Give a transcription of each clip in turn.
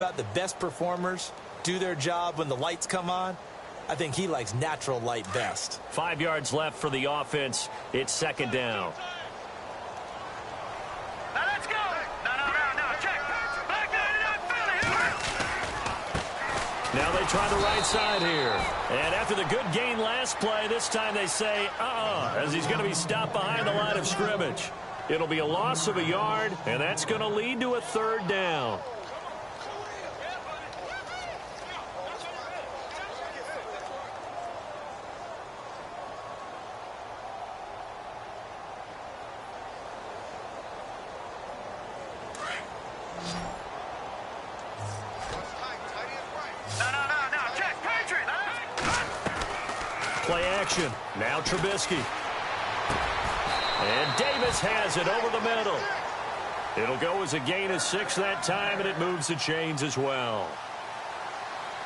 about the best performers do their job when the lights come on. I think he likes natural light best. 5 yards left for the offense. It's second down. Now let's go. No, check. Back there. Now they try the right side here. And after the good gain last play, this time they say, as he's going to be stopped behind the line of scrimmage. It'll be a loss of a yard, and that's going to lead to a third down. Play action. Now Trubisky. And Davis has it over the middle. It'll go as a gain of 6 that time, and it moves the chains as well.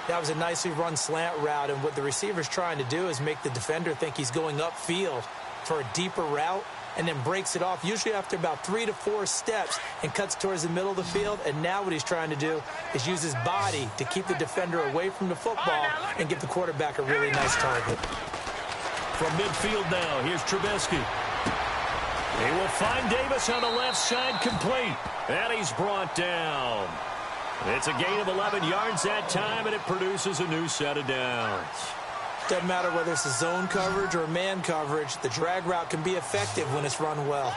That was a nicely run slant route, and what the receiver's trying to do is make the defender think he's going upfield for a deeper route, and then breaks it off, usually after about 3 to 4 steps, and cuts towards the middle of the field. And now what he's trying to do is use his body to keep the defender away from the football and give the quarterback a really nice target. From midfield now, here's Trubisky. He will find Davis on the left side, complete. And he's brought down. It's a gain of 11 yards that time, and it produces a new set of downs. Doesn't matter whether it's a zone coverage or man coverage, the drag route can be effective when it's run well.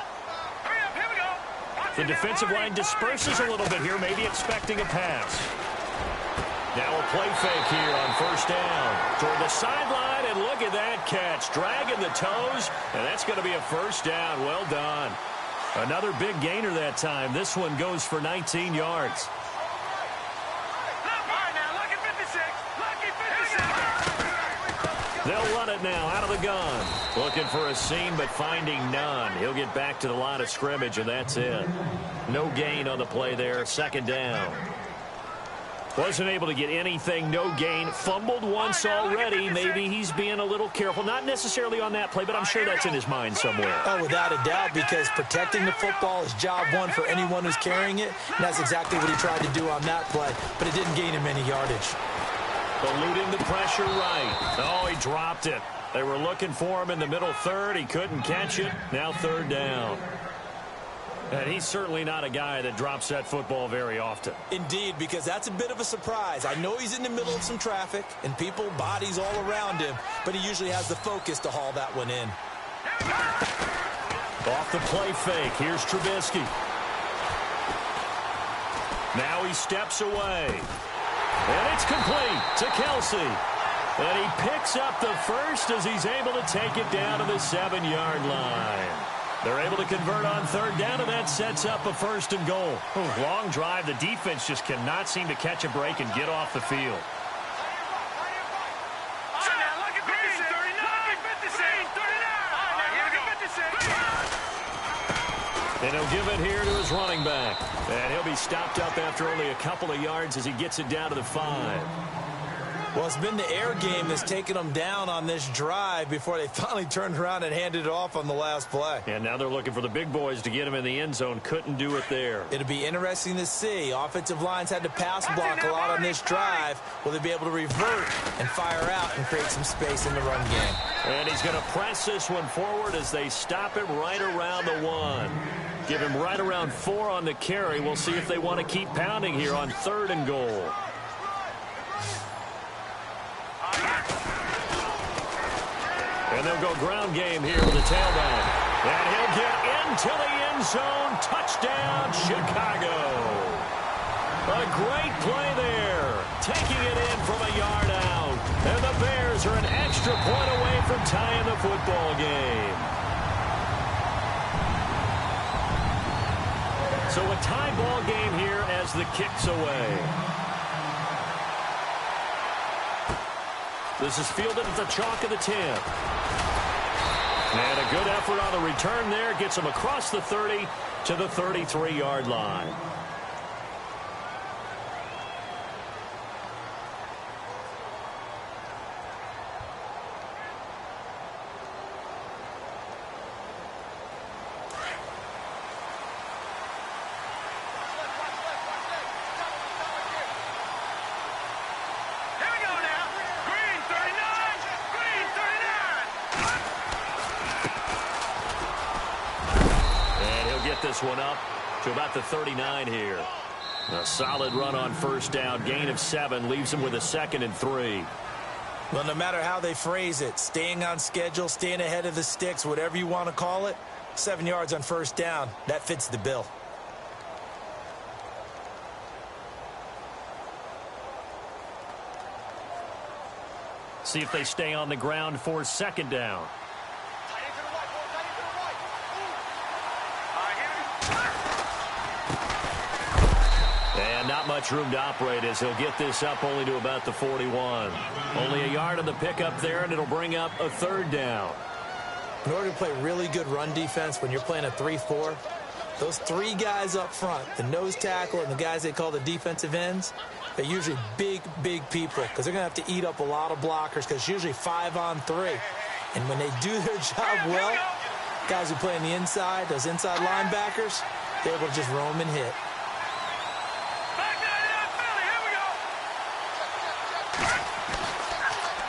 The defensive line disperses a little bit here, maybe expecting a pass. Now a play fake here on first down. Toward the sideline, and look at that catch. Dragging the toes, and that's going to be a first down. Well done. Another big gainer that time. This one goes for 19 yards. They'll run it now out of the gun. Looking for a seam, but finding none. He'll get back to the line of scrimmage, and that's it. No gain on the play there. Second down. Wasn't able to get anything, no gain. Fumbled once already. Maybe he's being a little careful. Not necessarily on that play, but I'm sure that's in his mind somewhere. Oh, without a doubt, because protecting the football is job one for anyone who's carrying it. And that's exactly what he tried to do on that play, but it didn't gain him any yardage. Eluding the pressure right. Oh, he dropped it. They were looking for him in the middle third. He couldn't catch it. Now third down. And he's certainly not a guy that drops that football very often. Indeed, because that's a bit of a surprise. I know he's in the middle of some traffic and people, bodies all around him, but he usually has the focus to haul that one in. Off the play fake, here's Trubisky. Now he steps away. And it's complete to Kelsey. And he picks up the first as he's able to take it down to the 7-yard line. They're able to convert on third down, and that sets up a first and goal. Long drive. The defense just cannot seem to catch a break and get off the field. And he'll give it here to his running back. And he'll be stopped up after only a couple of yards as he gets it down to the 5. Well, it's been the air game that's taken them down on this drive before they finally turned around and handed it off on the last play. And now they're looking for the big boys to get him in the end zone. Couldn't do it there. It'll be interesting to see. Offensive lines had to pass block a lot on this drive. Will they be able to revert and fire out and create some space in the run game? And he's going to press this one forward as they stop him right around the 1. Give him right around 4 on the carry. We'll see if they want to keep pounding here on third and goal. And they'll go ground game here with the tailback. And he'll get into the end zone. Touchdown, Chicago. A great play there. Taking it in from a yard out. And the Bears are an extra point away from tying the football game. So a tie ball game here as the kick's away. This is fielded at the chalk of the 10. And a good effort on the return there. Gets him across the 30 to the 33-yard line. this one up to about the 39 here. A solid run on first down. Gain of 7 leaves him with a 2nd and 3. Well, no matter how they phrase it, staying on schedule, staying ahead of the sticks, whatever you want to call it, 7 yards on first down, that fits the bill. See if they stay on the ground for 2nd down. And not much room to operate as he'll get this up only to about the 41. Only a yard on the pickup there, and it'll bring up a 3rd down. In order to play really good run defense when you're playing a 3-4, those 3 guys up front, the nose tackle and the guys they call the defensive ends, they're usually big, big people because they're going to have to eat up a lot of blockers because it's usually 5 on 3. And when they do their job well, guys who play on the inside, those inside linebackers, they're able to just roam and hit.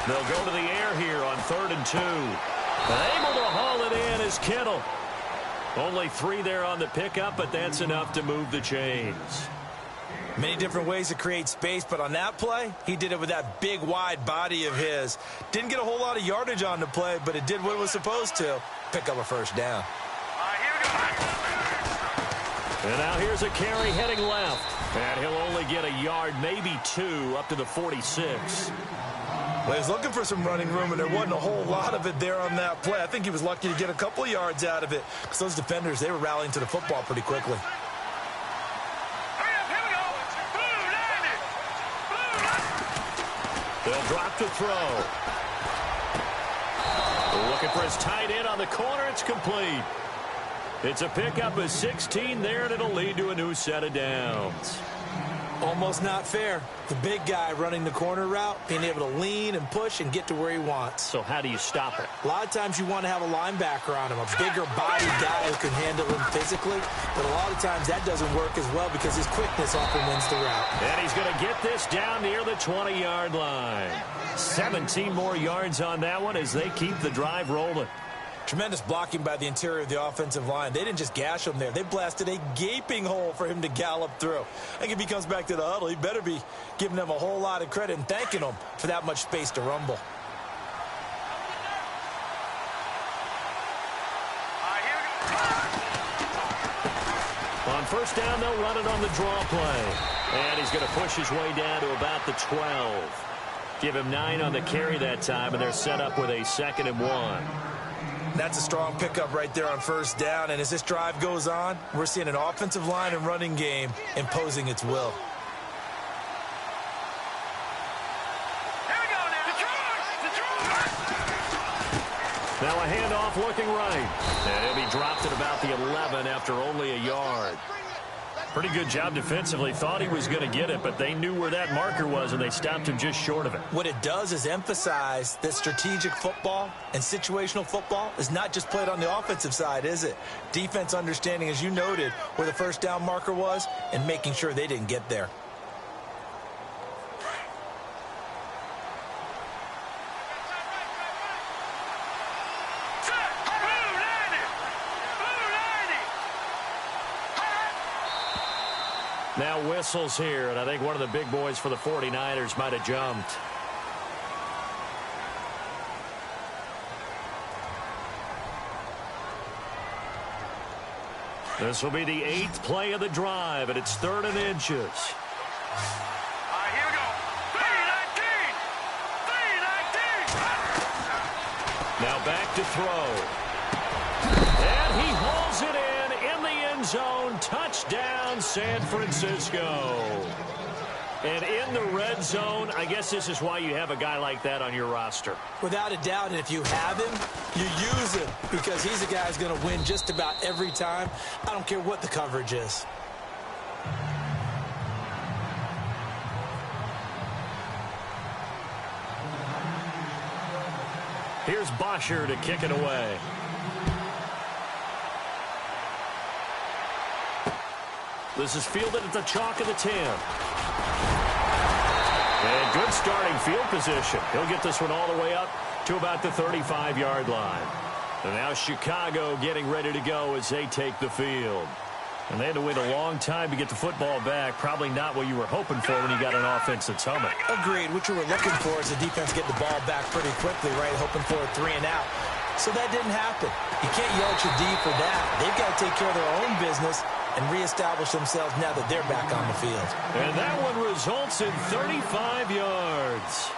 They'll go to the air here on 3rd and 2. Able to haul it in is Kittle. Only 3 there on the pickup, but that's enough to move the chains. Many different ways to create space, but on that play, he did it with that big, wide body of his. Didn't get a whole lot of yardage on the play, but it did what it was supposed to. Pick up a first down. And now here's a carry heading left. And he'll only get a yard, maybe 2, up to the 46. Well, he was looking for some running room, and there wasn't a whole lot of it there on that play. I think he was lucky to get a couple of yards out of it because those defenders, they were rallying to the football pretty quickly. They'll drop to throw. Looking for his tight end on the corner. It's complete. It's a pickup of 16 there, and it'll lead to a new set of downs. Almost not fair. The big guy running the corner route, being able to lean and push and get to where he wants. So how do you stop it? A lot of times you want to have a linebacker on him, a bigger body guy who can handle him physically. But a lot of times that doesn't work as well because his quickness often wins the route. And he's going to get this down near the 20-yard line. 17 more yards on that one as they keep the drive rolling. Tremendous blocking by the interior of the offensive line. They didn't just gash him there. They blasted a gaping hole for him to gallop through. I think if he comes back to the huddle, he better be giving them a whole lot of credit and thanking them for that much space to rumble. On first down, they'll run it on the draw play. And he's going to push his way down to about the 12. Give him 9 on the carry that time, and they're set up with a 2nd and 1. That's a strong pickup right there on first down. And as this drive goes on, we're seeing an offensive line and running game imposing its will. Here we go now. Now a handoff looking right. And he'll be dropped at about the 11 after only a yard. Pretty good job defensively. Thought he was going to get it, but they knew where that marker was, and they stopped him just short of it. What it does is emphasize that strategic football and situational football is not just played on the offensive side, is it? Defense understanding, as you noted, where the first down marker was and making sure they didn't get there. Now whistles here, and I think one of the big boys for the 49ers might have jumped. This will be the 8th play of the drive, and it's 3rd and inches. Here we go. 3-19. Now back to throw. And he hauls it in the end zone. Touchdown, San Francisco. And in the red zone, I guess this is why you have a guy like that on your roster. Without a doubt, and if you have him, you use him because he's a guy who's going to win just about every time. I don't care what the coverage is. Here's Bosher to kick it away. This is fielded at the chalk of the 10. And good starting field position. He'll get this one all the way up to about the 35-yard line. And now Chicago getting ready to go as they take the field. And they had to wait a long time to get the football back. Probably not what you were hoping for when you got an offense that's humming. Agreed. What you were looking for is the defense get the ball back pretty quickly, right? Hoping for a 3 and out. So that didn't happen. You can't yell at your D for that. They've got to take care of their own business and reestablish themselves now that they're back on the field. And that one results in 35 yards.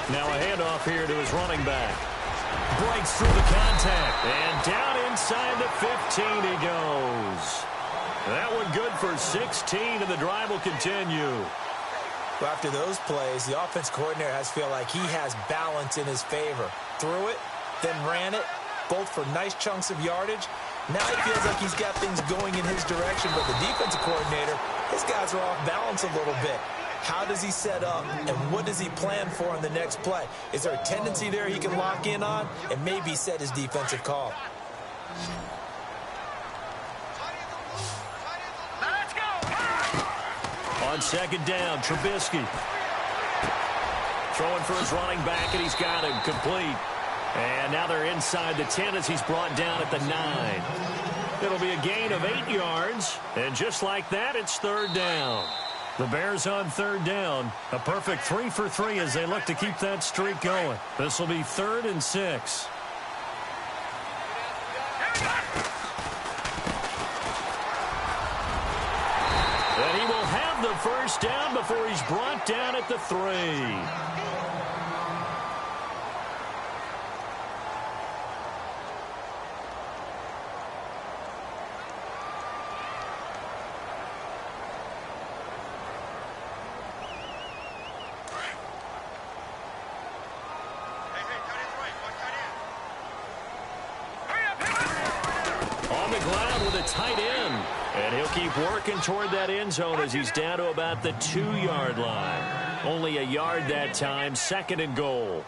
Now a handoff here to his running back. Breaks through the contact. And down inside the 15 he goes. That one good for 16, and the drive will continue. Well, after those plays, the offense coordinator has to feel like he has balance in his favor. Threw it, then ran it, both for nice chunks of yardage. Now he feels like he's got things going in his direction, but the defensive coordinator, his guys are off balance a little bit. How does he set up, and what does he plan for on the next play? Is there a tendency there he can lock in on and maybe set his defensive call? Let's go! On second down, Trubisky. Throwing for his running back, and he's got him complete. And now they're inside the 10 as he's brought down at the 9. It'll be a gain of 8 yards, and just like that, it's third down. The Bears on third down. A perfect 3 for 3 as they look to keep that streak going. This will be 3rd and 6. And he will have the first down before he's brought down at the 3. Tight end, and he'll keep working toward that end zone as he's down to about the 2-yard line. Only a yard that time, 2nd and goal.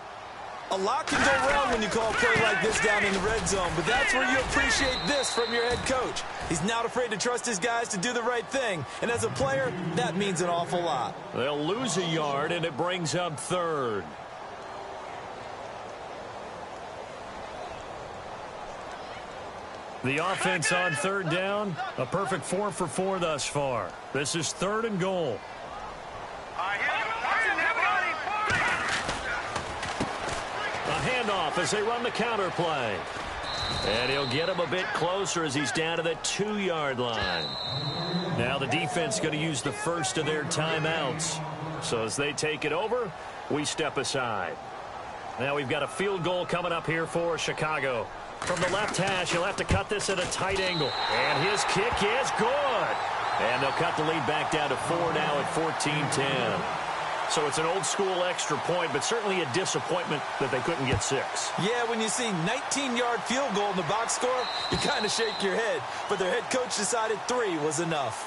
A lot can go wrong when you call a play like this down in the red zone, but that's where you appreciate this from your head coach. He's not afraid to trust his guys to do the right thing, and as a player, that means an awful lot. They'll lose a yard, and it brings up 3rd. The offense on third down, a perfect 4 for 4 thus far. This is 3rd and goal. A handoff as they run the counter play. And he'll get him a bit closer as he's down to the 2-yard line. Now the defense going to use the first of their timeouts. So as they take it over, we step aside. Now we've got a field goal coming up here for Chicago. From the left hash, he'll have to cut this at a tight angle. And his kick is good. And they'll cut the lead back down to 4 now at 14-10. So it's an old-school extra point, but certainly a disappointment that they couldn't get 6. Yeah, when you see 19-yard field goal in the box score, you kind of shake your head. But their head coach decided 3 was enough.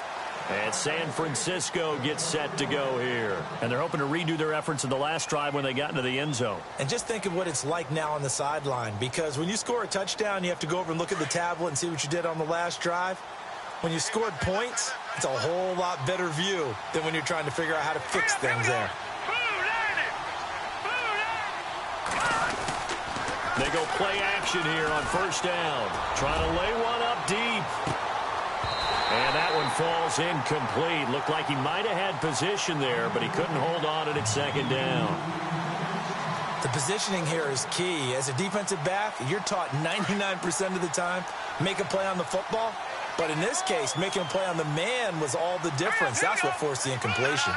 And San Francisco gets set to go here. And they're hoping to redo their efforts in the last drive when they got into the end zone. And just think of what it's like now on the sideline, because when you score a touchdown, you have to go over and look at the tablet and see what you did on the last drive. When you scored points, it's a whole lot better view than when you're trying to figure out how to fix things there. They go play action here on first down. Trying to lay one up deep. And that one falls incomplete. Looked like he might have had position there, but he couldn't hold on to it at second down. The positioning here is key. As a defensive back, you're taught 99% of the time, make a play on the football. But in this case, making a play on the man was all the difference. That's what forced the incompletion.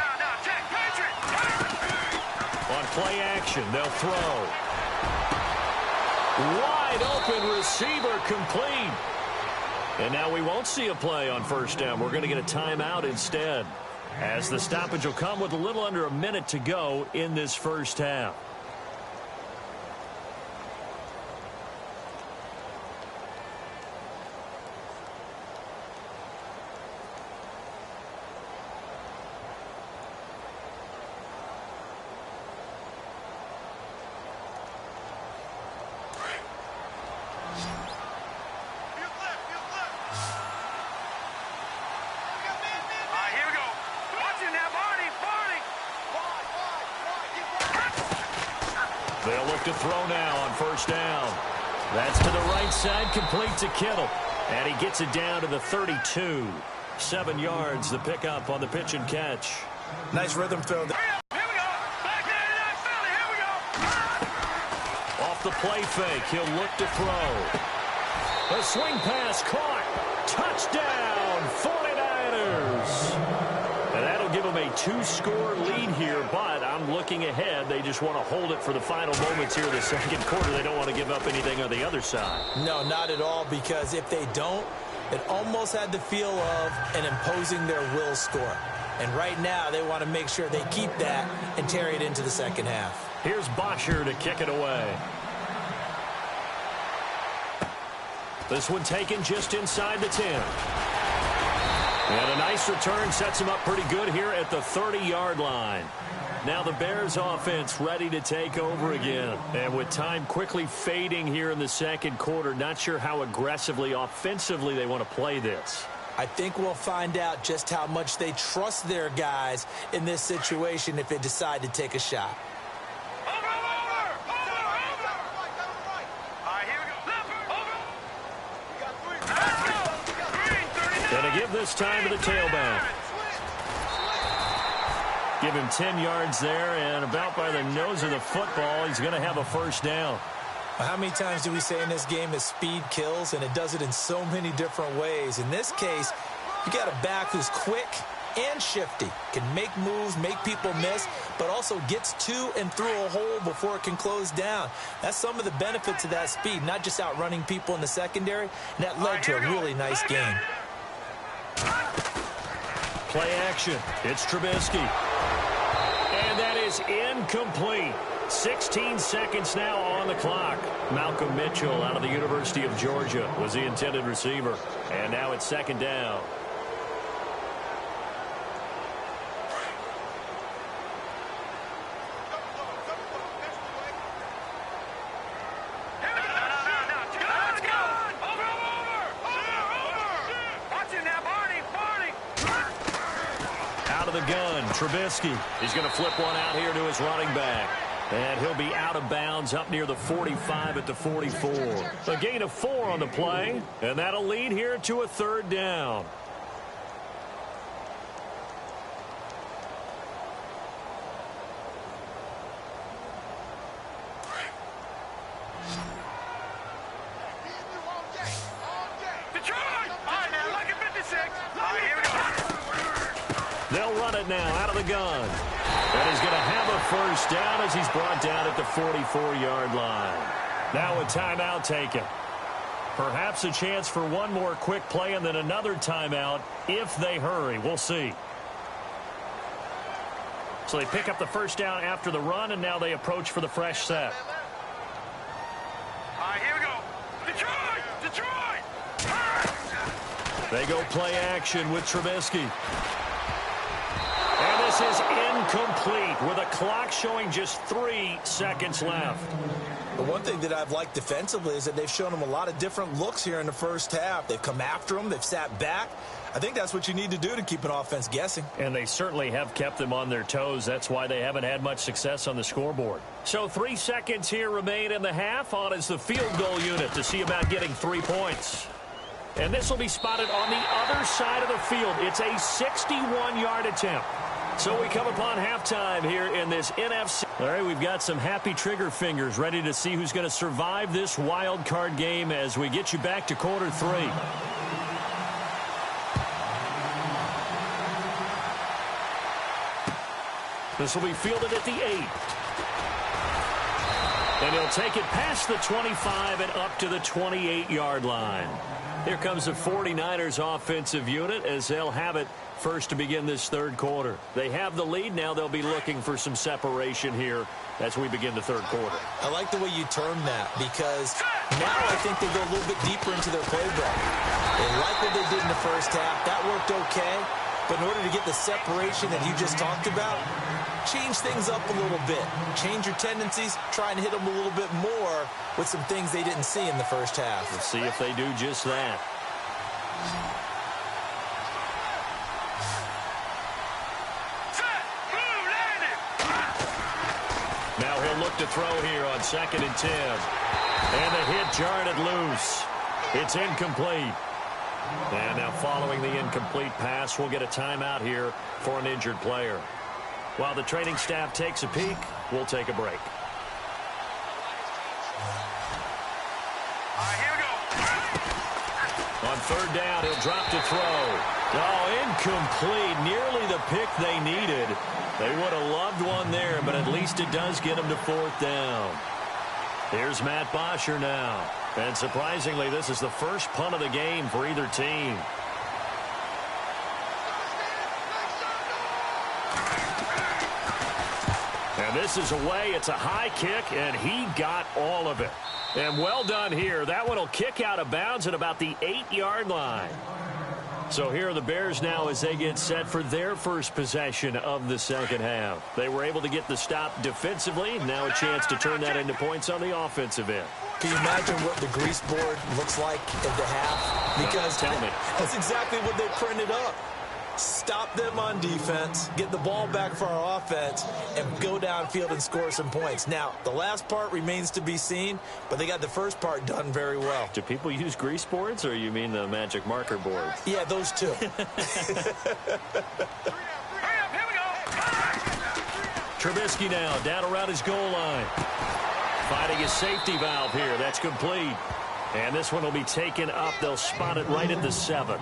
On play action, they'll throw. Wide open receiver complete. And now we won't see a play on first down. We're going to get a timeout instead, as the stoppage will come with a little under a minute to go in this first half. They'll look to throw now on first down. That's to the right side, complete to Kittle. And he gets it down to the 32. 7 yards, the pickup on the pitch and catch. Nice rhythm throw. Here we go. Back there to that Philly. Here we go. Off the play fake, he'll look to throw. A swing pass caught. Touchdown, 49ers. And that'll give them a 2-score lead here, but I'm looking ahead. They just want to hold it for the final moments here of the second quarter. They don't want to give up anything on the other side. No, not at all, because if they don't, it almost had the feel of an imposing their will score. And right now, they want to make sure they keep that and carry it into the second half. Here's Bosher to kick it away. This one taken just inside the 10. And a nice return sets him up pretty good here at the 30-yard line. Now the Bears offense ready to take over again. And with time quickly fading here in the second quarter, not sure how aggressively, offensively they want to play this. I think we'll find out just how much they trust their guys in this situation if they decide to take a shot. Over. All right, here we go. Left, over. Let's go. Green, 39. Gonna give this time to the tailback. Give him 10 yards there, and about by the nose of the football, he's going to have a first down. How many times do we say in this game that speed kills, and it does it in so many different ways? In this case, you got a back who's quick and shifty, can make moves, make people miss, but also gets to and through a hole before it can close down. That's some of the benefits of that speed, not just outrunning people in the secondary, and that led to a really nice game. Play action. It's Trubisky. And that is incomplete. 16 seconds now on the clock. Malcolm Mitchell out of the University of Georgia was the intended receiver. And now it's second down. Trubisky. He's going to flip one out here to his running back. And he'll be out of bounds up near the 45 at the 44. A gain of 4 on the play. And that'll lead here to a third down. They'll run it now out of the gun. And he's going to have a first down as he's brought down at the 44-yard line. Now a timeout taken. Perhaps a chance for one more quick play and then another timeout if they hurry. We'll see. So they pick up the first down after the run, and now they approach for the fresh set. All right, here we go. Detroit! They go play action with Trubisky. And this is incomplete with a clock showing just 3 seconds left. The one thing that I've liked defensively is that they've shown them a lot of different looks here in the first half. They've come after them. They've sat back. I think that's what you need to do to keep an offense guessing. And they certainly have kept them on their toes. That's why they haven't had much success on the scoreboard. So 3 seconds here remain in the half. On is the field goal unit to see about getting 3 points. And this will be spotted on the other side of the field. It's a 61-yard attempt. So we come upon halftime here in this NFC. All right, we've got some happy trigger fingers ready to see who's going to survive this wild card game as we get you back to quarter 3. This will be fielded at the 8. And he'll take it past the 25 and up to the 28-yard line. Here comes the 49ers offensive unit as they'll have it first to begin this third quarter. They have the lead. Now they'll be looking for some separation here as we begin the third quarter. I like the way you term that because now I think they go a little bit deeper into their playbook. They like what they did in the first half. That worked okay. But in order to get the separation that you just talked about, change things up a little bit. Change your tendencies. Try and hit them a little bit more with some things they didn't see in the first half. We'll see if they do just that. Now he'll look to throw here on 2nd and 10. And the hit jarred it loose. It's incomplete. And now following the incomplete pass, we'll get a timeout here for an injured player. While the training staff takes a peek, we'll take a break. All right, here we go. On 3rd down, he'll drop to throw. Oh, incomplete. Nearly the pick they needed. They would have loved one there, but at least it does get them to 4th down. Here's Matt Bosher now. And surprisingly, this is the first punt of the game for either team. And this is away. It's a high kick, and he got all of it. And well done here. That one will kick out of bounds at about the 8-yard line. So here are the Bears now as they get set for their first possession of the second half. They were able to get the stop defensively. Now a chance to turn that into points on the offensive end. Can you imagine what the grease board looks like at the half? Because tell me. That's exactly what they printed up. Stop them on defense, get the ball back for our offense, and go downfield and score some points. Now, the last part remains to be seen, but they got the first part done very well. Do people use grease boards, or you mean the magic marker boards? Yeah, those two. Hurry up, here we go. Trubisky now down around his goal line. Finding his safety valve here. That's complete. And this one will be taken up. They'll spot it right at the 7.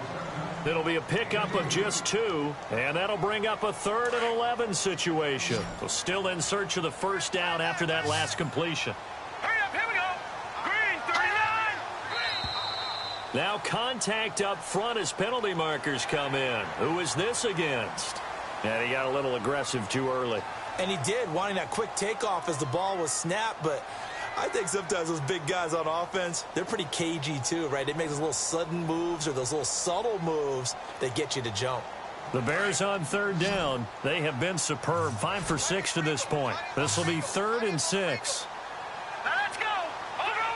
It'll be a pickup of just 2, and that'll bring up a 3rd and 11 situation. So still in search of the first down after that last completion. Hurry up, here we go. Green, 39. Now contact up front as penalty markers come in. Who is this against? And he got a little aggressive too early. And he did, wanting that quick takeoff as the ball was snapped, but I think sometimes those big guys on offense, they're pretty cagey too, right? They make those little sudden moves or those little subtle moves that get you to jump. The Bears on 3rd down. They have been superb. 5 for 6 to this point. This will be 3rd and 6. Now let's go. Over.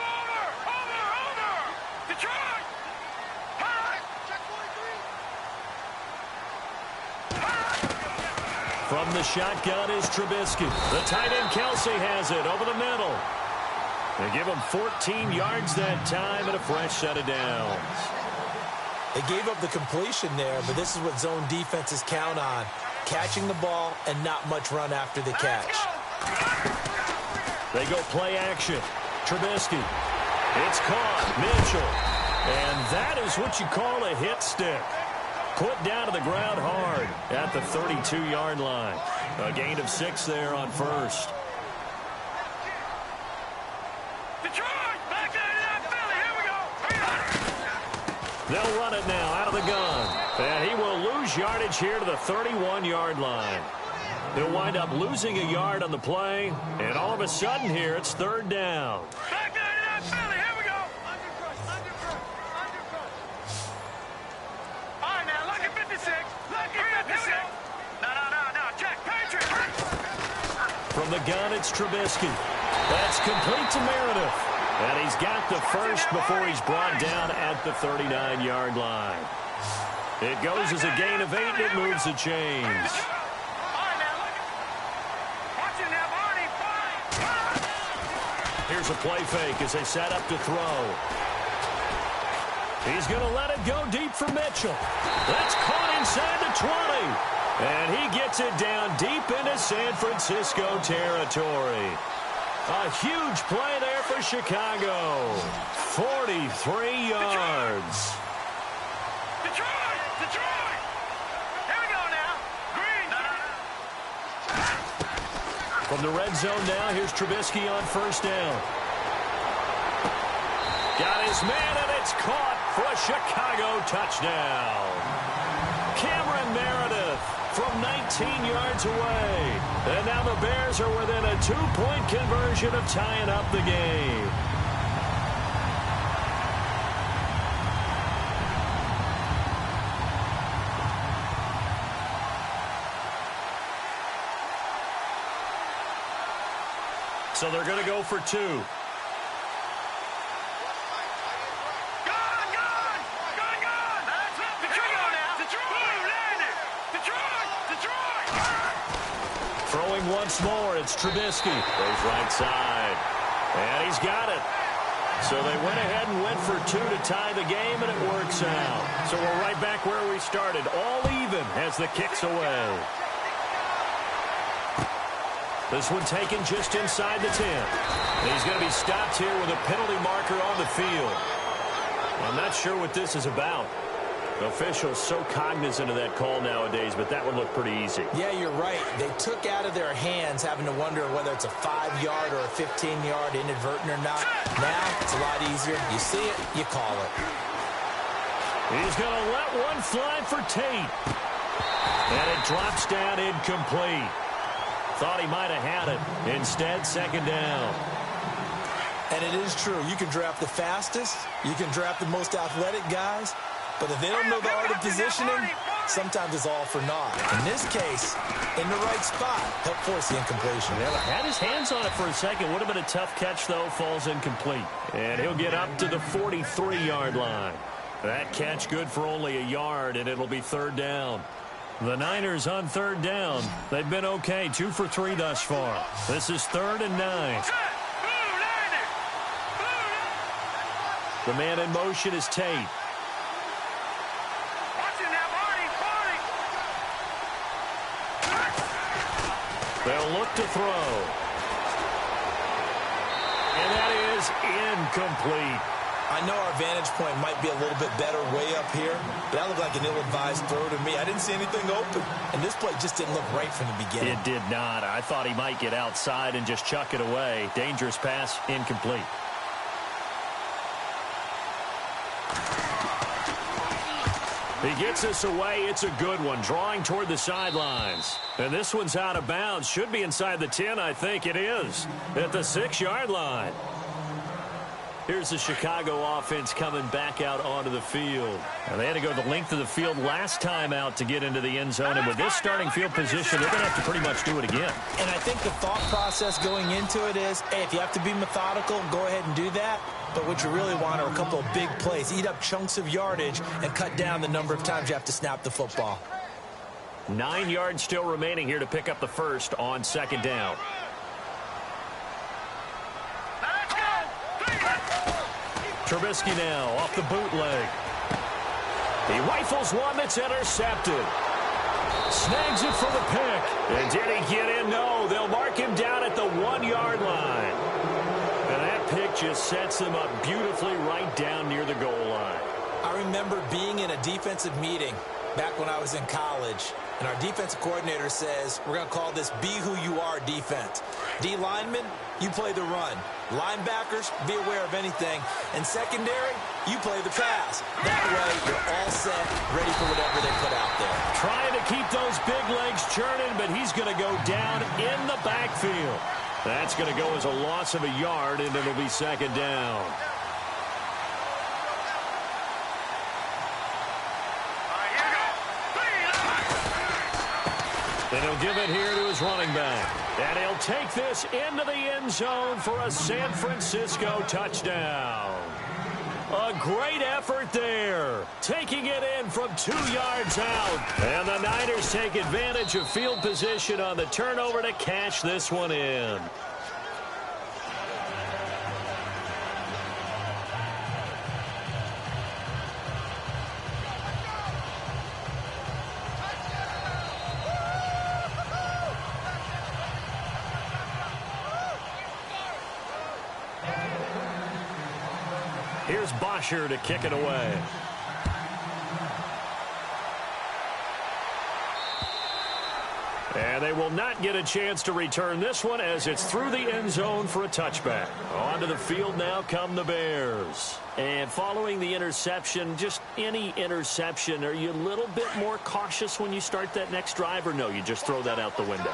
Detroit. Check 43. From the shotgun is Trubisky. The tight end Kelsey has it over the middle. They give him 14 yards that time and a fresh set of downs. They gave up the completion there, but this is what zone defenses count on. Catching the ball and not much run after the catch. They go play action. Trubisky. It's caught. Mitchell. And that is what you call a hit stick. Put down to the ground hard at the 32-yard line. A gain of 6 there on 1st. They'll run it now out of the gun. And he will lose yardage here to the 31-yard line. He'll wind up losing a yard on the play. And all of a sudden here, it's 3rd down. Back there to that Philly. Here we go. Undercut. All right, now, lucky 56. Lucky 56. No. Check. Patriot. From the gun, it's Trubisky. That's complete to Meredith. And he's got the first before he's brought down at the 39-yard line. It goes as a gain of 8, and it moves the chains. Here's a play fake as they set up to throw. He's going to let it go deep for Mitchell. That's caught inside the 20. And he gets it down deep into San Francisco territory. A huge play there for Chicago. 43 yards. Detroit! Here we go now. Green. From the red zone now, here's Trubisky on 1st down. Got his man, and it's caught for a Chicago touchdown. Cameron Meredith from 19 yards away. And now the Bears are within a 2-point conversion of tying up the game. So they're going to go for 2. Gone! That's it. Detroit now. Detroit. Throwing once more, it's Trubisky. Goes right side. And he's got it. So they went ahead and went for two to tie the game, and it works out. So we're right back where we started. All even as the kick's away. This one taken just inside the 10. And he's going to be stopped here with a penalty marker on the field. I'm not sure what this is about. Officials so cognizant of that call nowadays, but that would look pretty easy. Yeah, you're right. They took out of their hands having to wonder whether it's a 5-yard or a 15-yard inadvertent or not. Now it's a lot easier. You see it, you call it. He's going to let one fly for Tate. And it drops down incomplete. Thought he might have had it. Instead, second down. And it is true. You can draft the fastest. You can draft the most athletic guys. But if they don't know the art of positioning, sometimes it's all for naught. In this case, in the right spot, help force the incompletion. Yeah, had his hands on it for a second. Would have been a tough catch, though. Falls incomplete. And he'll get up to the 43-yard line. That catch good for only a yard, and it'll be third down. The Niners on third down. They've been okay, 2 for 3 thus far. This is 3rd and 9. The man in motion is Tate. They'll look to throw. And that is incomplete. I know our vantage point might be a little bit better way up here, but that looked like an ill-advised throw to me. I didn't see anything open, and this play just didn't look right from the beginning. It did not. I thought he might get outside and just chuck it away. Dangerous pass, incomplete. He gets us away. It's a good one, drawing toward the sidelines. And this one's out of bounds. Should be inside the 10, I think it is, at the 6-yard line. Here's the Chicago offense coming back out onto the field. And they had to go the length of the field last time out to get into the end zone. And with this starting field position, they're going to have to pretty much do it again. And I think the thought process going into it is, hey, if you have to be methodical, go ahead and do that. But what you really want are a couple of big plays. Eat up chunks of yardage and cut down the number of times you have to snap the football. 9 yards still remaining here to pick up the first on second down. Trubisky now off the bootleg. He rifles one that's intercepted. Snags it for the pick. And did he get in? No, they'll mark him down at the 1-yard line. And that pick just sets him up beautifully right down near the goal line. I remember being in a defensive meeting back when I was in college, and our defensive coordinator says, we're going to call this Be Who You Are defense. D linemen, you play the run. Linebackers, be aware of anything. And secondary, you play the pass. That way, you're all set, ready for whatever they put out there. Trying to keep those big legs churning, but he's going to go down in the backfield. That's going to go as a loss of a yard, and it'll be second down. And he'll give it here to his running back. And he'll take this into the end zone for a San Francisco touchdown. A great effort there. Taking it in from 2 yards out. And the Niners take advantage of field position on the turnover to cash this one in. Here's Bosher to kick it away. And they will not get a chance to return this one as it's through the end zone for a touchback. Onto the field now come the Bears. And following the interception, just any interception, are you a little bit more cautious when you start that next drive, or no, you just throw that out the window?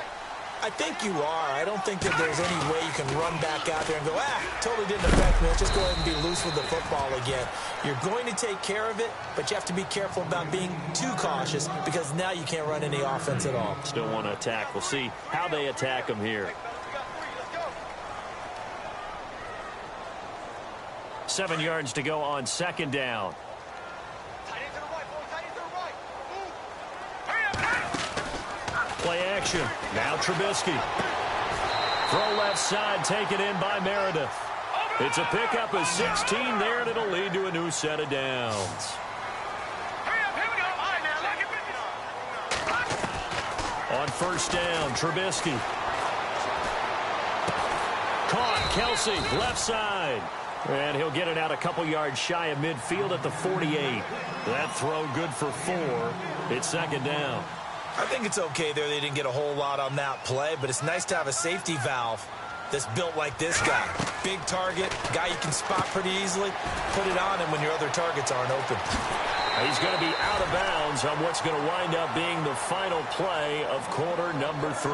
I think you are. I don't think that there's any way you can run back out there and go, totally didn't affect me. Let's just go ahead and be loose with the football again. You're going to take care of it, but you have to be careful about being too cautious because now you can't run any offense at all. Still want to attack. We'll see how they attack them here. 7 yards to go on second down. play action. Now Trubisky. Throw left side, taken in by Meredith. It's a pickup of 16 there, and it'll lead to a new set of downs. On first down, Trubisky. Caught, Kelsey, left side. And he'll get it out a couple yards shy of midfield at the 48. That throw good for 4. It's second down. I think it's okay there. They didn't get a whole lot on that play, but it's nice to have a safety valve that's built like this guy. Big target, guy you can spot pretty easily. Put it on him when your other targets aren't open. He's going to be out of bounds on what's going to wind up being the final play of quarter number 3.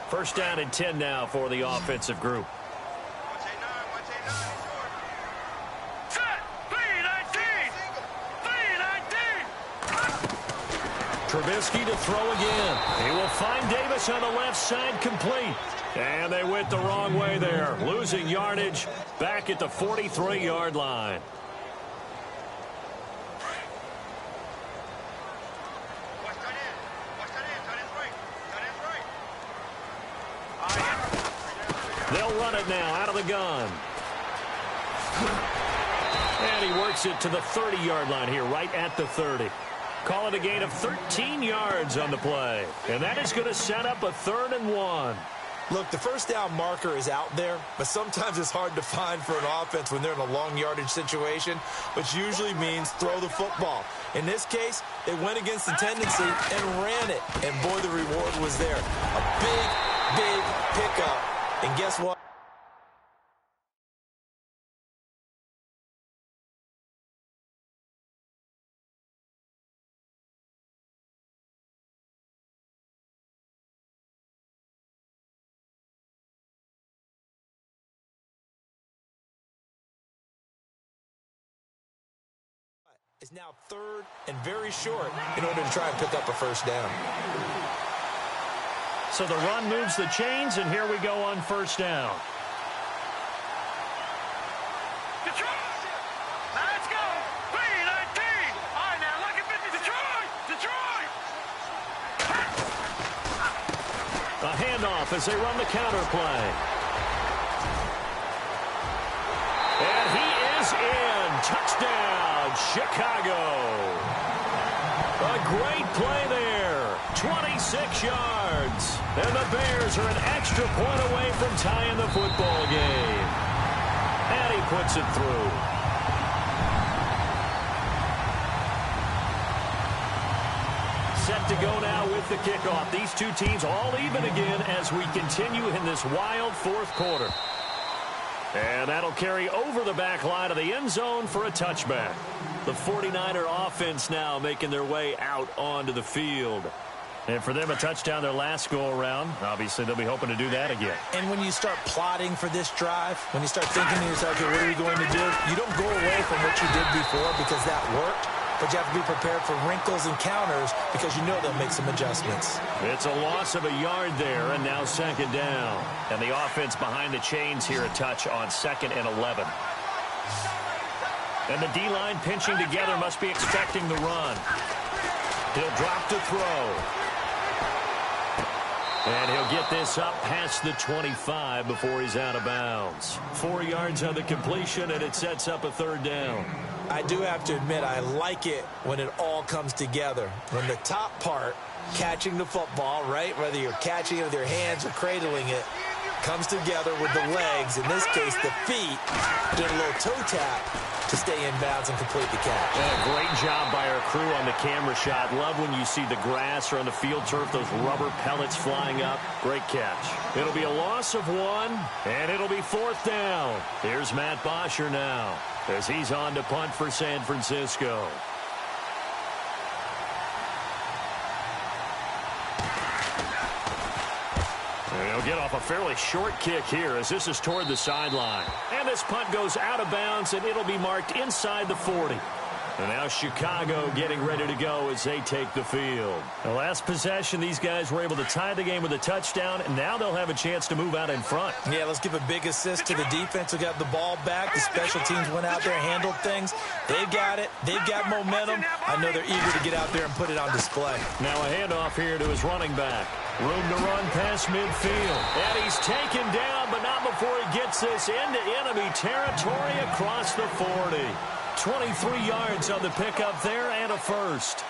First down and 10 now for the offensive group. Trubisky to throw again. He will find Davis on the left side, complete. And they went the wrong way there, losing yardage back at the 43-yard line. They'll run it now out of the gun. And he works it to the 30-yard line here, right at the 30. Call it a gain of 13 yards on the play. And that is going to set up a 3rd and 1. Look, the first down marker is out there, but sometimes it's hard to find for an offense when they're in a long yardage situation, which usually means throw the football. In this case, they went against the tendency and ran it. And boy, the reward was there. A big, big pickup. And guess what? Is now 3rd and very short in order to try and pick up a first down. So the run moves the chains, and here we go on first down. Detroit! Let's go! 3-19! All right, now look at Detroit! Detroit! A handoff as they run the counter play. And he is in. Touchdown, Chicago. A great play there. 26 yards. And the Bears are an extra point away from tying the football game. And he puts it through. Set to go now with the kickoff. These two teams all even again as we continue in this wild 4th quarter. And that'll carry over the back line of the end zone for a touchback. The 49er offense now making their way out onto the field. And for them, a touchdown their last go-around. Obviously, they'll be hoping to do that again. And when you start plotting for this drive, when you start thinking to yourself, okay, what are we going to do? You don't go away from what you did before because that worked. But you have to be prepared for wrinkles and counters because you know they'll make some adjustments. It's a loss of a yard there, and now second down. And the offense behind the chains here a touch on 2nd and 11. And the D-line pinching together must be expecting the run. He'll drop to throw. And he'll get this up past the 25 before he's out of bounds. 4 yards on the completion, and it sets up a 3rd down. I do have to admit, I like it when it all comes together. When the top part, catching the football, right, whether you're catching it with your hands or cradling it, comes together with the legs, in this case the feet, doing a little toe tap to stay in bounds and complete the catch. Yeah, great job by our crew on the camera shot. Love when you see the grass or on the field turf, those rubber pellets flying up. Great catch. It'll be a loss of 1, and it'll be 4th down. Here's Matt Bosher now as he's on to punt for San Francisco. He'll get off a fairly short kick here as this is toward the sideline. And this punt goes out of bounds, and it'll be marked inside the 40. And now Chicago getting ready to go as they take the field. The last possession, these guys were able to tie the game with a touchdown, and now they'll have a chance to move out in front. Yeah, let's give a big assist to the defense who got the ball back. The special teams went out there, handled things. They've got it. They've got momentum. I know they're eager to get out there and put it on display. Now a handoff here to his running back. Room to run past midfield. And he's taken down, but not before he gets this into enemy territory across the 40. 23 yards on the pickup there and a first.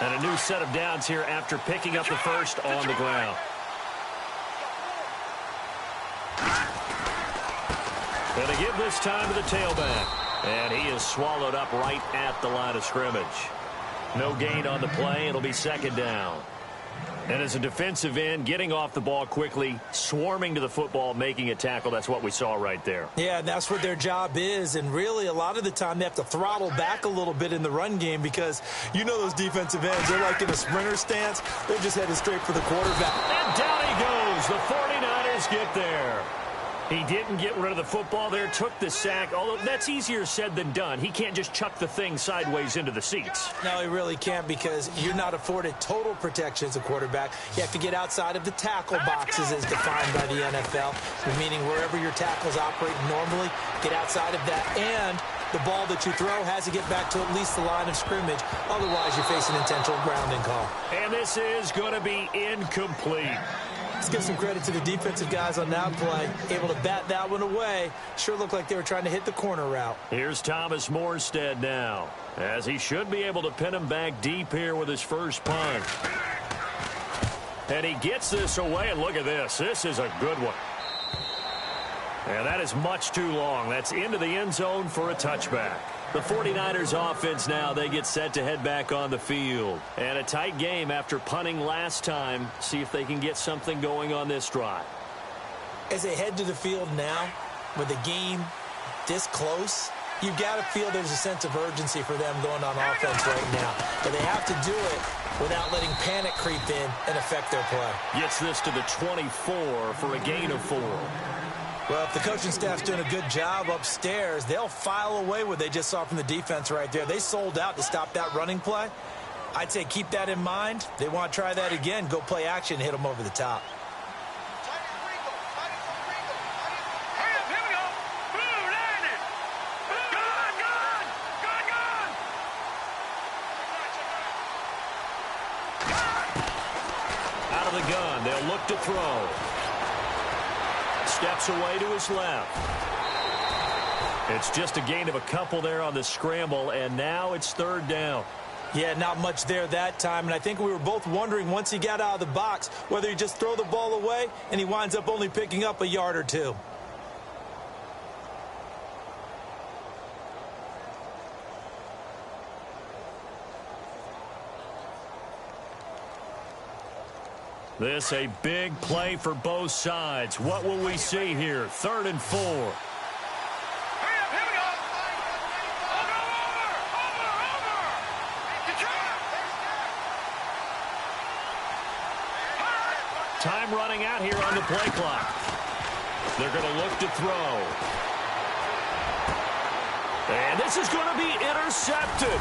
And a new set of downs here after picking up the first on the ground. And they give this time to the tailback. And he is swallowed up right at the line of scrimmage. No gain on the play. It'll be second down. And as a defensive end, getting off the ball quickly, swarming to the football, making a tackle, that's what we saw right there. Yeah, and that's what their job is. And really, a lot of the time, they have to throttle back a little bit in the run game because you know those defensive ends, they're like in a sprinter stance. They're just headed straight for the quarterback. And down he goes. The 49ers get there. He didn't get rid of the football there, took the sack, although that's easier said than done. He can't just chuck the thing sideways into the seats. No, he really can't because you're not afforded total protection as a quarterback. You have to get outside of the tackle boxes as defined by the NFL, meaning wherever your tackles operate normally, get outside of that. And the ball that you throw has to get back to at least the line of scrimmage. Otherwise, you face an intentional grounding call. And this is going to be incomplete. Let's give some credit to the defensive guys on that play. Able to bat that one away. Sure looked like they were trying to hit the corner route. Here's Thomas Morstead now, as he should be able to pin him back deep here with his first punt. And he gets this away, and look at this. This is a good one. And that is much too long. That's into the end zone for a touchback. The 49ers offense now, they get set to head back on the field. And a tight game after punting last time. See if they can get something going on this drive. As they head to the field now, with the game this close, you've got to feel there's a sense of urgency for them going on offense right now. But they have to do it without letting panic creep in and affect their play. Gets this to the 24 for a gain of 4. Well, if the coaching staff's doing a good job upstairs, they'll file away what they just saw from the defense right there. They sold out to stop that running play. I'd say keep that in mind. They want to try that again. Go play action, hit them over the top. Out of the gun, they'll look to throw. Steps away to his left. It's just a gain of a couple there on the scramble, and now it's third down. Yeah, not much there that time, and I think we were both wondering once he got out of the box whether he just throw the ball away and he winds up only picking up a yard or two. This a big play for both sides. What will we see here? 3rd and 4. Hurry up, here we go. Over. Time running out here on the play clock. They're going to look to throw. And this is going to be intercepted.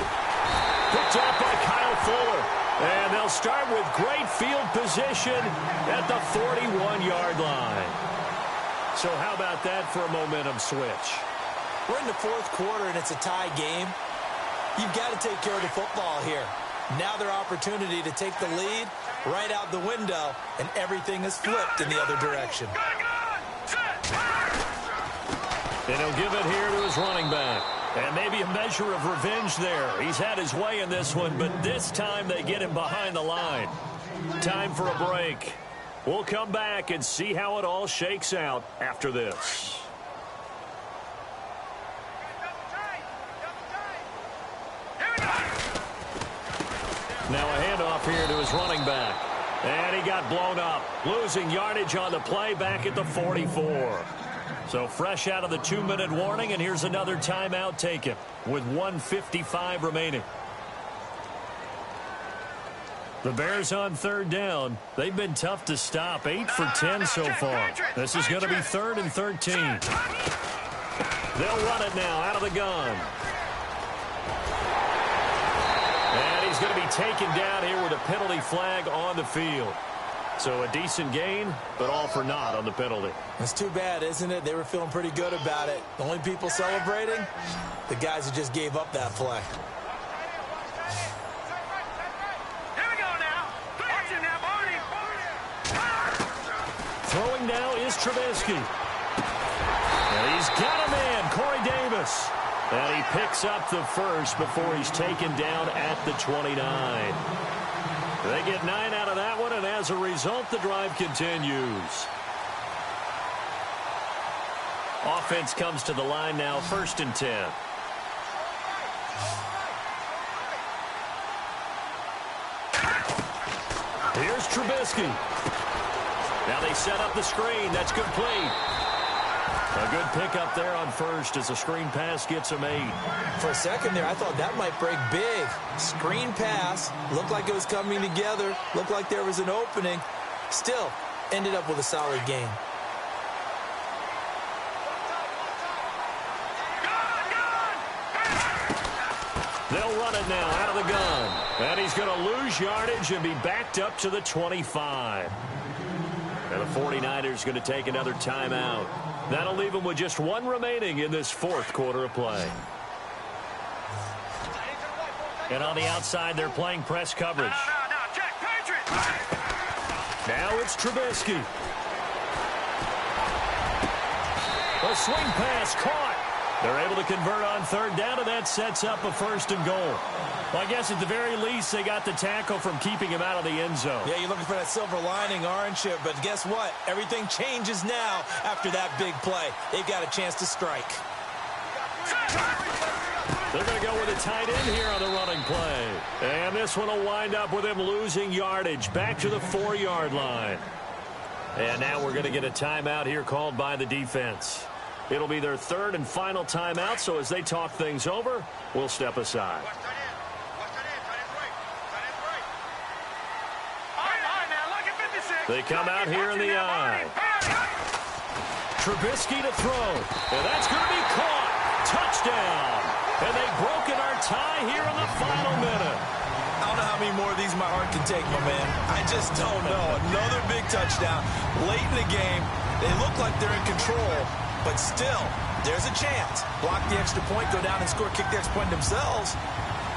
Picked up by Kyle Fuller. And they'll start with great field position at the 41-yard line. So how about that for a momentum switch? We're in the 4th quarter, and it's a tie game. You've got to take care of the football here. Now their opportunity to take the lead right out the window, and everything is flipped in the other direction. And he'll give it here to his running back. And maybe a measure of revenge there. He's had his way in this one, but this time they get him behind the line. Time for a break. We'll come back and see how it all shakes out after this. Now a handoff here to his running back. And he got blown up. Losing yardage on the play back at the 44. So fresh out of the 2-minute warning, and here's another timeout taken with 1:55 remaining. The Bears on 3rd down. They've been tough to stop. 8 for 10 so far. This is going to be 3rd and 13. They'll run it now out of the gun. And he's going to be taken down here with a penalty flag on the field. So a decent gain, but all for naught on the penalty. That's too bad, isn't it? They were feeling pretty good about it. The only people celebrating, the guys who just gave up that play. Here we go now. Watch him now, Barney. Throwing now is Trubisky. And he's got a man, Corey Davis. And he picks up the first before he's taken down at the 29. They get 9 out of that one, and as a result, the drive continues. Offense comes to the line now, 1st and 10. Here's Trubisky. Now they set up the screen. That's good play. A good pickup there on first as a screen pass gets him 8. For a second there, I thought that might break big. Screen pass. Looked like it was coming together. Looked like there was an opening. Still, ended up with a solid game. They'll run it now out of the gun. And he's going to lose yardage and be backed up to the 25. And the 49ers going to take another timeout. That'll leave them with just 1 remaining in this 4th quarter of play. And on the outside, they're playing press coverage. Now, Jack Patriot. Now it's Trubisky. A swing pass caught. They're able to convert on 3rd down, and that sets up a 1st and goal. Well, I guess at the very least, they got the tackle from keeping him out of the end zone. Yeah, you're looking for that silver lining, aren't you? But guess what? Everything changes now after that big play. They've got a chance to strike. They're going to go with a tight end here on the running play. And this one will wind up with him losing yardage back to the 4-yard line. And now we're going to get a timeout here called by the defense. It'll be their 3rd and final timeout, so as they talk things over, we'll step aside. They come out here in the eye. Trubisky to throw. And that's going to be caught. Touchdown. And they've broken our tie here in the final minute. I don't know how many more of these my heart can take, my man. I just don't know. Another big touchdown late in the game. They look like they're in control, but still, there's a chance. Block the extra point, go down and score, kick the extra point themselves.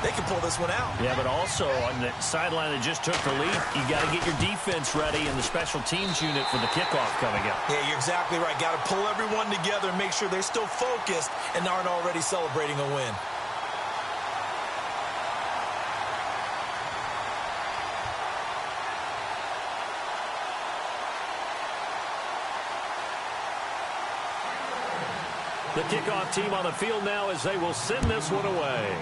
They can pull this one out. Yeah, but also on the sideline that just took the lead, you got to get your defense ready and the special teams unit for the kickoff coming up. Yeah, you're exactly right. Got to pull everyone together and make sure they're still focused and aren't already celebrating a win. The kickoff team on the field now as they will send this one away.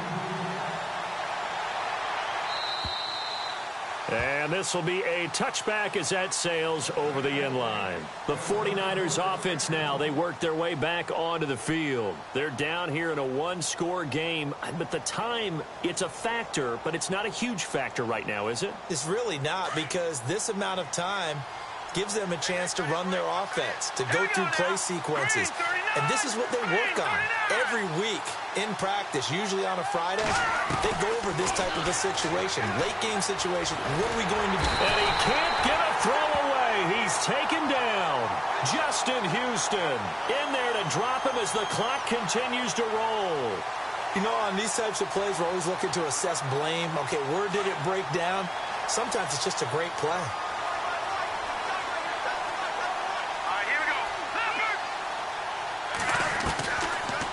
And this will be a touchback as that sails over the end line. The 49ers offense now, they work their way back onto the field. They're down here in a 1-score game, but the time, it's a factor, but it's not a huge factor right now, is it? It's really not, because this amount of time gives them a chance to run their offense, to go through play sequences. And this is what they work on every week in practice, usually on a Friday. They go over this type of a situation, late game situation. What are we going to do? And he can't get a throw away. He's taken down. Justin Houston in there to drop him as the clock continues to roll. You know, on these types of plays, we're always looking to assess blame. Okay, where did it break down? Sometimes it's just a great play.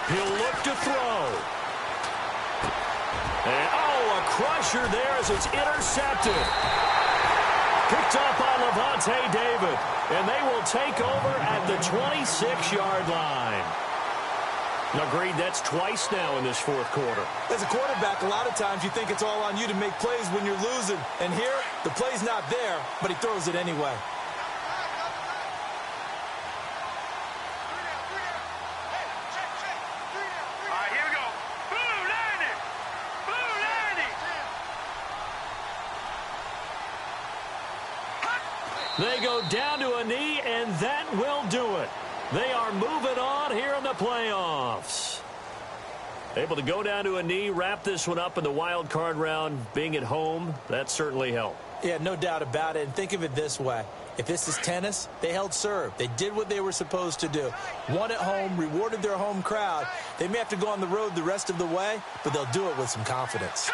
He'll look to throw. And, a crusher there as it's intercepted. Picked up by Levante David. And they will take over at the 26-yard line. Agreed, that's twice now in this 4th quarter. As a quarterback, a lot of times you think it's all on you to make plays when you're losing. And here, the play's not there, but he throws it anyway. They go down to a knee, and that will do it. They are moving on here in the playoffs. Able to go down to a knee, wrap this one up in the wild card round. Being at home, that certainly helped. Yeah, no doubt about it. And think of it this way. If this is tennis, they held serve. They did what they were supposed to do. Won at home, rewarded their home crowd. They may have to go on the road the rest of the way, but they'll do it with some confidence.